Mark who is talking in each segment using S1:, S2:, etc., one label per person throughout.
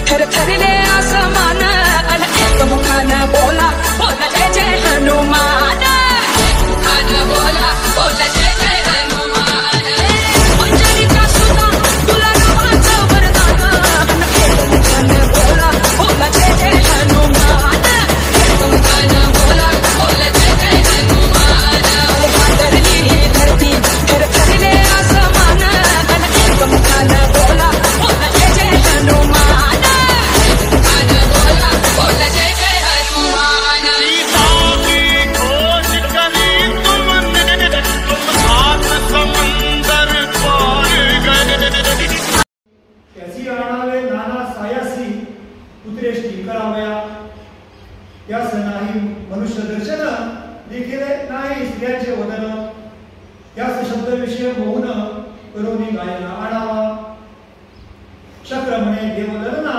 S1: फिर फिरले आसमान अन एक मुखान बोला बोला जय जय हनुमान मुखान बोला बोला जय जय हनुमान मंजरी का सुना तुला रामाचं वरदान अन एक मुखान बोला बोला जय जय हनुमान एक मुखान बोला बोला जय जय हनुमान हादरली धरती फिर फिरले आसमान अन एक मुखान बोला बोला जय जय हनुमान मुखान बोला बोला जय जय हनुमान
S2: सीता की खोज करी तुमने तुम सात समंदर पार गए
S3: त्याची आणावे नाना सायासी पुत्रेष्टी करावया यास नाही मनुष्य दर्शन देखील नाही स्त्रियांचे वदन यास शब्द विषय मौन करोनी गायन आणावा शक्र म्हणे देवदलना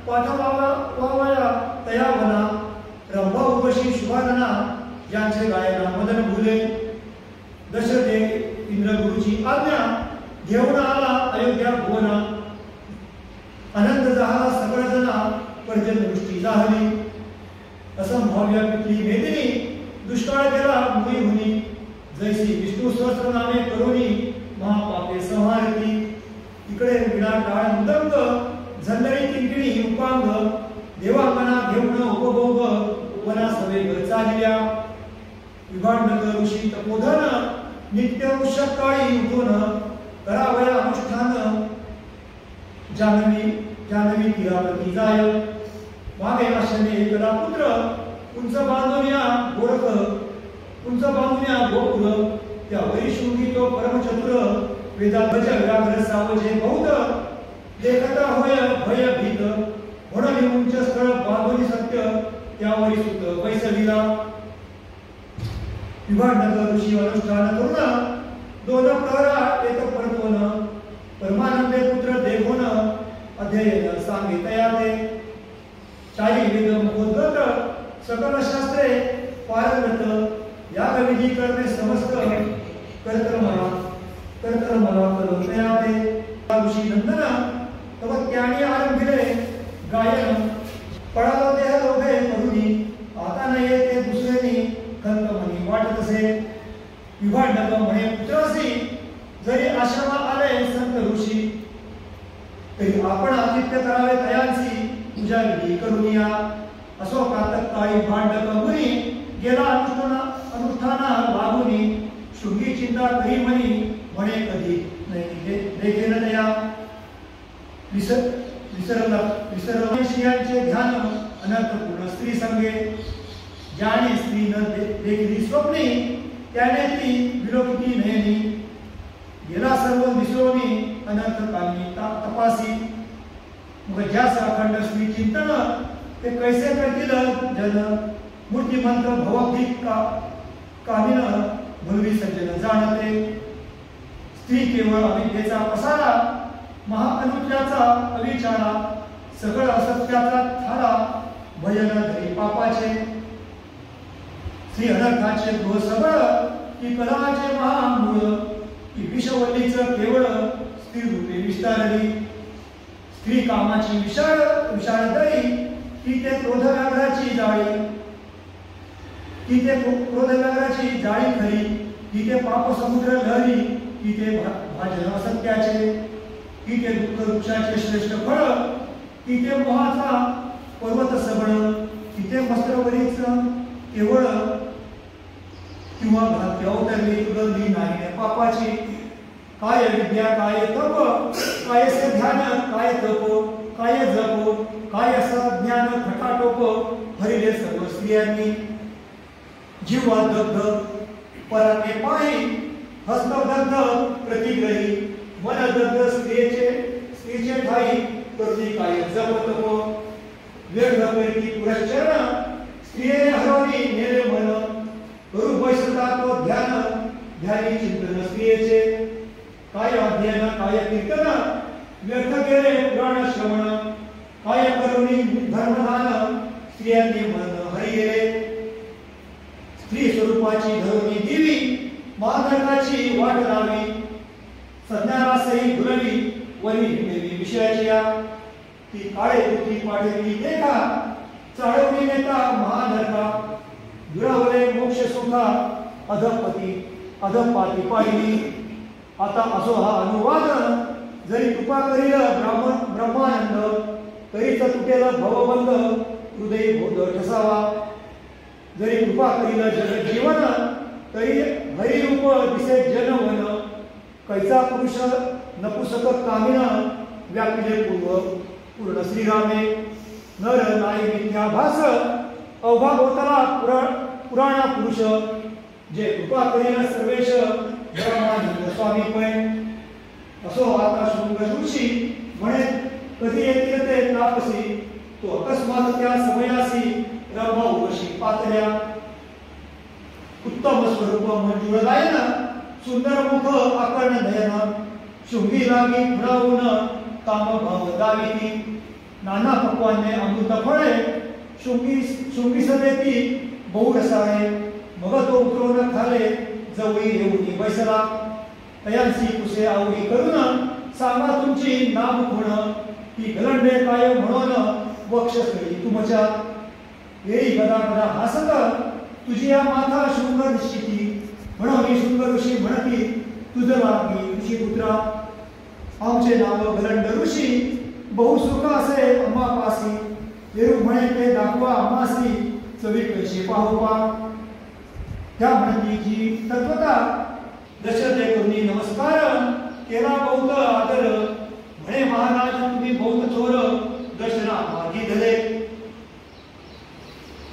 S3: पाठवावा वावया तयावना रंभा उपशी शुभानना ज्यांचे गायन मदन भुले दशरथे इंद्रगुरुची आज्ञा घेऊन आला अयोध्या भुवना आनंद झाला सकळ जना पर्जन्यवृष्टी झाली असंभाव्य पिकली मेदिनी दुष्काळ गेला मुळी हुनी जैसी विष्णू सहस्रनामे करोनी महापापे संहारती इकडे विडा टाळ मृदंग झंदरी किंकिणी उपांग देवांगना घेऊन उपभोग वना सवेग चालिया विभांडक ऋषी तपोधन नित्य उषकाळी उठून करावया अनुष्ठान जानवी तिरापती जाय मागे आशने एकदा पुत्र उंच बांधुनिया गोरख उंच बांधुनिया गोपुर त्या वैशृंगी तो परमचतुर वेदाध्वज व्याघ्र सावजे बौद्ध देखता होय भय भीत म्हणून उंच स्थळ बांधुनी सत्य त्यावरी सुत वैसलीला विभांडक ऋषी अनुष्ठान करून दोन प्रहरा एक परतोन परमानंदे पुत्र देवोन अध्ययन सांगे तयाते चारी वेद मुखोद्गत सकल शास्त्रे पारंगत यागविधी करणे समस्त कर्तर्मना करून तयाते ऋषी नंदन तव ज्ञानी आरंभिले गायन पळालो देह लोभे करुणी आता न येते दुसऱ्यानी खंत मनी वाटत असे विभांडक म्हणे पुत्रसी जरी आश्रमा आले संत ऋषी तरी आपण आतिथ्य करावे तयांची पूजा विधी करूनिया असो प्रातः काळी भांडक मुनी गेला अनुष्ठाना लागुनी शृंगी चिंता करी म्हणी म्हणे कधी नाही देखेन दया विसरला स्त्रियांचे ध्यान अनर्थपूर्ण स्त्री संगे ज्याने स्त्री न देखली स्वप्नी त्याने ती विलोकिती नयनी गेला सर्व विसरोनी अनंत कामी तपासी मग ज्यास अखंड श्री चिंतन ते कैसे करतील जन मूर्तिमंत भवभीत कामिन भुलवी सज्जन जाणते स्त्री केवळ अविद्येचा पसारा महाअनुत्याचा अविचारा सगळ असत्याचा थारा भयन धरी पापाचे श्री अनर्थाचे गृह सबळ की कलाचे महामूळ की विषवल्लीच केवळ स्थिर रूपे विस्तारली स्त्री कामाची विशाळ दरी की ते क्रोध व्याघ्राची जाळी खरी की ते पाप समुद्र लहरी की ते भाजन असत्याचे की ते दुःख वृक्षाचे श्रेष्ठ फळ की ते मोहाचा पर्वत सबळ की ते मस्त्रवरीच केवळ किंवा घात्य अवतरली तुलंदी नाही पापाची काय विद्या काय तप काय से ध्यान काय तप काय जप काय असा ज्ञान खटाटोप हरिले सर्व स्त्रियांनी जीवा दग्ध पराने पायी हस्तदग्ध प्रतिग्रही मन दग्ध स्त्रीचे ठाई करती काय जप तप व्यर्थ करीती पुरश्चरण स्त्रिये हरवली नेले मन करू बैसता तो ध्यानी चिंतन स्त्रियेचे काय अध्ययन काय कीर्तन व्यर्थ केले पुराण श्रवण काय करुणी धर्मदान स्त्रियांनी मन हरिये स्त्री स्वरूपाची धरुणी देवी मानकाची वाट लावी संज्ञारासही भुलवी वरी देवी विषयाची ती काळे दुखी पाठवली देखा चाळवणी नेता महानरका दुरावले मोक्ष सुखा अधपाती पाहिली. आता असो हा अनुवाद जरी कृपा करील ब्रह्मानंद तरीच तुटेल भवबंध हृदय बोध ठसावा. जरी कृपा करील जगजीवन तरी हरिरूप दिसे जनवन. कैचा पुरुष नपुसक कामिना व्यापिले पूर्ण श्रीरामे. नर नारी मिथ्याभास अवघा होताला पुराणा पुरुष. जे कृपा करील सर्वेश ब्रह्मानंद स्वामी पै. असो आता शृंग ऋषी म्हणे कधी येतील ते तापसी. तो अकस्मात त्या समयासी रंभा उर्वशी पातल्या. उत्तम स्वरूप मंजूर गायन सुंदर मुख आकर्ण नयन. शृंगी लागी फुलावून काम भाव दाविती. नाना पक्वाने अमृत फळे शृंगी सदेती बहुरसाळे. मग तो उतरून खाले जवळी येऊन बैसला. तयांसी कुसे आवडी करून सांगा तुमची नाम गुण. ती गलंडे काय म्हणून वक्षस्थळी तुमच्या. येई गदा गदा हसत तुझी या माथा शृंग निश्चिती. म्हणून शृंग ऋषी म्हणती तुझ लागी ऋषी पुत्रा. आमचे नाव गलंड ऋषी बहुसुख असे अमापासी. येऊ म्हणे ते दाखवा आमासी चवी कशी पाहोपा. त्या म्हणती जी तत्वता दशरथे करुणी नमस्कार केला बहुत आदर. म्हणे महाराज तुम्ही बहुत थोर दर्शना मागी धले.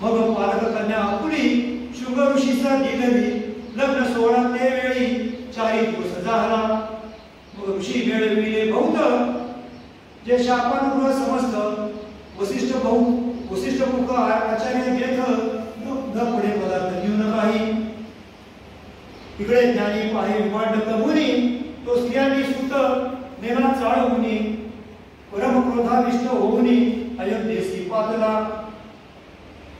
S3: मग पालक कन्या आपुली शुभ ऋषीचा दिगली. लग्न सोहळा ते वेळी 4 दिवस झाला. मग ऋषी मिळविले बहुत जे शापानुग्रह समस्त. वसिष्ठ मुख आचार्य देत न पुढे पदार्थ घेऊ नकाही. इकडे ज्ञानी पाहे विमांडक मुनी तो स्त्रियांनी सुत नेला चाळवूनी. परम क्रोधाविष्ट होऊनी अयोध्येसी पातला.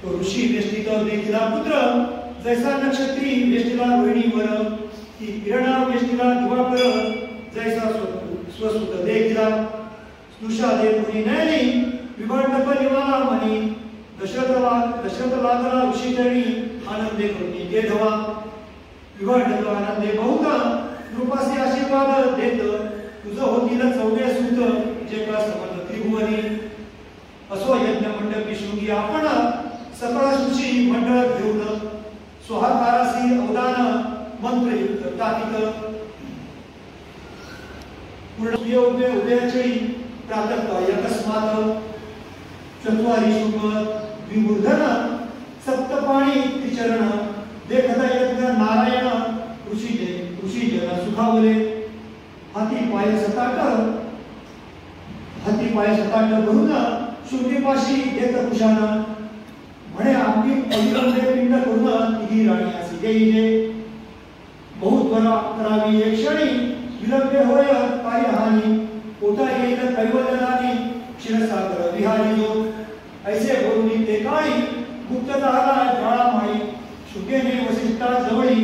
S3: तो ऋषी वेष्टीत देखिला पुत्र जैसा नक्षत्री वेष्टीला रोहिणीवर. ती किरणा वेष्टीला दिवाकर जैसा स्वसुत देखिला. स्नुषा दे मुनी नयनी विमांडक निवाला मनी. दशरथ लागला ऋषी चरणी आनंदे करुणी गेधवा. विमांडक आनंदे बहुत कृपासी आशीर्वाद देत. तुझ होतील 14 सूत जे का समर्थ त्रिभुवनी. असो यज्ञ मंडपी शृंगी आपण सकळ ऋषी मंडळ घेऊन. स्वाहाकारासी अवदान मंत्रयुक्त टाकित. पूर्ण उदयाची प्रातःकाळी अकस्मात. चत्वारी शुभ विमूर्धन सप्तपाणी त्रिचरण. देखता यज्ञ नारायण ऋषीजन सुखावले. हाती पाय सताट भरून शृंगीपाशी देत कुशान. म्हणे आम्ही अविरंभे पिंड करून तिघी राणी असे देईले. बहुत बरा करावी एक क्षणी विलंबे होय कार्यहानी. पोटा येईल कैवल्यानी क्षीरसागर विहारी जो. ऐसे बोलून ते काळी गुप्त झाला ज्वाळामाळी. शुकेने वसिष्ठा जवळी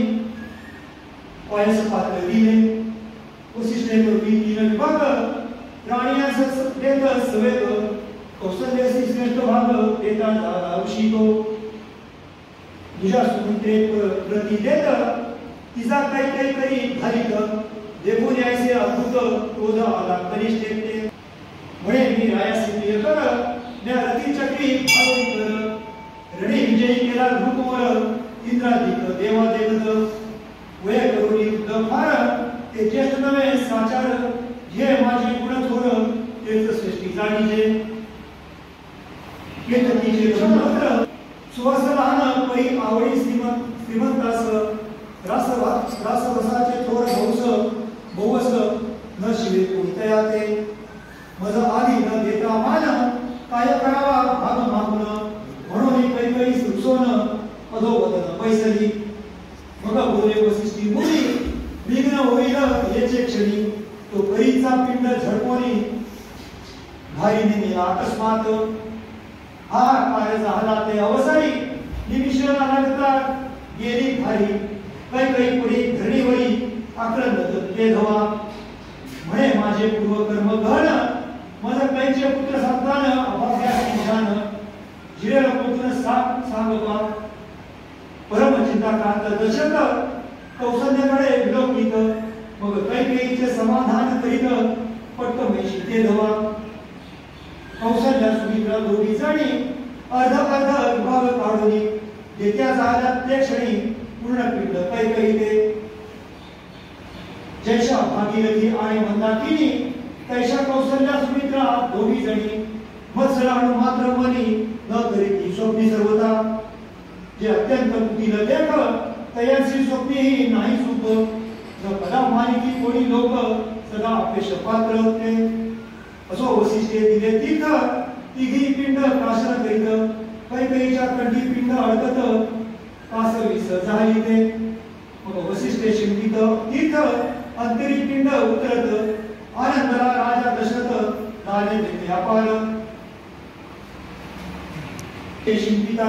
S3: पायस पात्र दिले. वसिष्ठे करुणी 3 विभाग राणीयांस देत सवेत. कौशल्यासी श्रेष्ठ भाग देता झाला ऋषी तो. तुझ्या सुमित्रे प्रती देत तिचा काही करी धारित. देखून यायचे अद्भुत क्रोध आला कनिष्ठेते. म्हणे मी रायासी प्रिय कर त्या रती चक्री भावी कर. रणी विजयी केला रूपवर इंद्राधिक देवा देवत. वय करुणी युद्ध फार ते ज्येष्ठ नवे साचार. जे माझे गुण थोर तेच सृष्टी जाणीजे. केतकीचे ब्रह्मत्र सुवास लहान परी आवडी श्रीमंतास. रासवसाचे थोर बहुस न शिवे कोणत्या ते. मज आधी न देता मान काय करावा भाग मागून. म्हणून काही सुसोन अधोवदन पैसली. मग बोले वसिष्ठी मुनी विघ्न होईल याचे क्षणी. तो परीचा पिंड झडपोनी भारीने नेला अकस्मात. हा काय झाला ते अवसरी. निमिषाला लागता गेली भारी. काही पुढे धरणीवरी आक्रंद ते धवा. म्हणे माझे पूर्व कर्म गहन माझं कैचे पुत्र संतान अभाग्याची शान जिरेल पुत्र सांगोपा परमचिंता कांत दशरथ कौसल्याकडे विलोकित मग कैकेयीचे समाधान करीत पट्टमेशी ते धवा कौशल्या सुमित्रा दोघी जणी अर्ध विभाग काढून जेत्या झाल्या ते क्षणी पूर्ण पिंड कैकेयीते जैशा भागीरथी आणि मंदाकिनी तैशा कौशल्या सुमित्रा दोघी जणी मत्सराणू मात्र मनी न करीती स्वप्नी सर्वता जे अत्यंत कुटील देख तयांची स्वप्नीही नाही सुख न कदा मानिती कोणी लोक सदा अपेक्ष पात्र होते असो वसिष्ठे दिले तीर्थ तिघी पिंड काशन करीत कैकेयीच्या कंठी पिंड अडकत कासवीस झाली ते मग वसिष्ठे शिंपित तीर्थ अंतरी पिंड उतरत आनंदला राजा दशरथ दाने देते अपार ते शिंपिता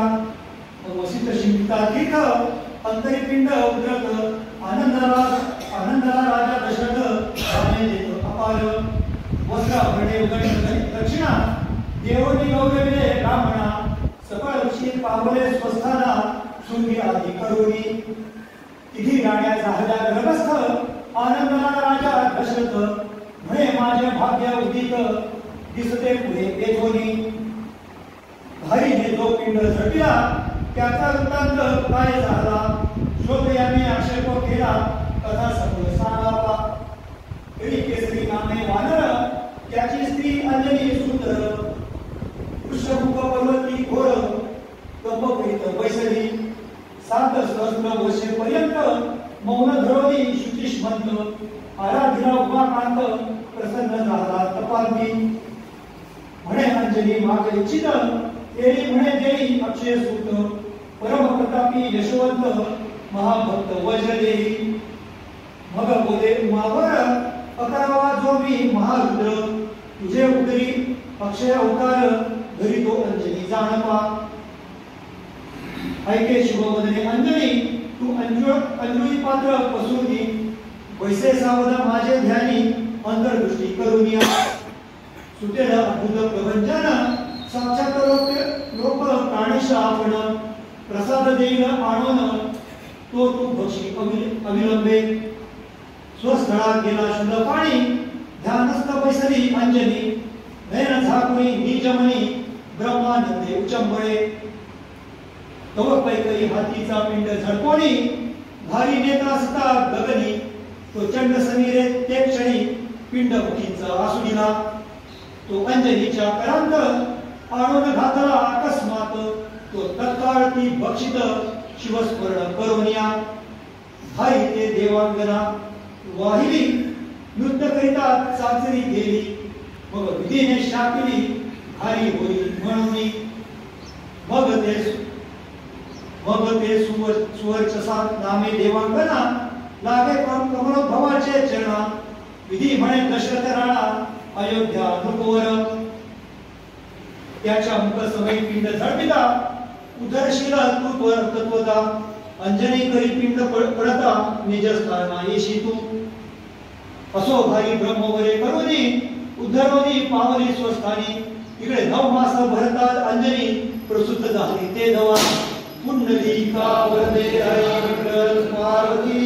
S3: वसिष्ठ शिंपिता तीर्थ अंतरी पिंड उतरत आनंदला राजा दशरथ दाने देतो अपार वस्त्र भरणे उगणी दक्षिणा देवनी गौरविले ब्राह्मणा सकळ ऋषी पावले स्वस्थाना शृंगी आदी करुणी तिघी राण्या झाल्या गर्भस्थ आनंदला राजा दशरथ म्हणे माझे भाग्य उदित दिसते पुढे बेधोनी भारीने जो पिंड झटला त्याचा वृत्तांत काय झाला शोधयाने आक्षेप केला कथा सगळं सांगावा केसरी नामे वानर त्याची स्त्री अंजनी सुंदर वृषमुख पर्वती घोर कंपकरीत बैसली 7 सहस्र वर्षेपर्यंत मौन धरोनी शुचिष्मंत आराधीला उमाकांत प्रसन्न झाला तपांती म्हणे अंजनी माग इच्छित तेरी म्हणे देई अक्षय सूत परम प्रतापी यशवंत महाभक्त वज्रदेही मग बोले उमावर अकरावा जो मी महारुद्र तुझे उदरी अक्षय अवतार धरी तो अंजनी जाणपा ऐके शिववदने अंजनी तू अंजुळी पात्र पसरुनी वैसे सावध माझे ध्यानी अंतर्दृष्टी करुनिया सुतेल अद्भुत प्रभंजन साक्षात लोक प्राणीश आपण प्रसाद देईन आणून तो तू भक्षी अविलंबे स्वस्थळात गेला शुद्ध पाणी ध्यानस्थ बैसली अंजनी नयन झाकुणी निजमनी ब्रह्मानंदे उचंबळे तव कैकई हातीचा पिंड झडकोणी भारी नेत्र असता गगनी तो चंड समीरे ते क्षणी पिंड मुखींचा आसुडीला तो अंजनीच्या करांत आणून घातला अकस्मात तो तत्काळ ती भक्षित शिवस्मरण करोनिया भाई ते देवांगना वाहिली नृत्य करिता चाचरी गेली मग विधीने शापिली भारी होई म्हणून मग ते सुवर्चसा नामे देवांगना लागे कमलोद्भवाचे चरणा विधी म्हणे दशरथ राणा अयोध्या नृपोवर त्याच्या मुख सवयी पिंड झडपिता उदरशील तत्वता अंजनी करी पिंड पडता निजस्थाना येशी तू असो भारी ब्रह्मवरे करुनी उद्धरोनी पावली स्वस्थानी इकडे 9 मास भरतात अंजनी प्रसूत झाली ते दवा पुंडलिका वरदे हरी विठ्ठल पार्वती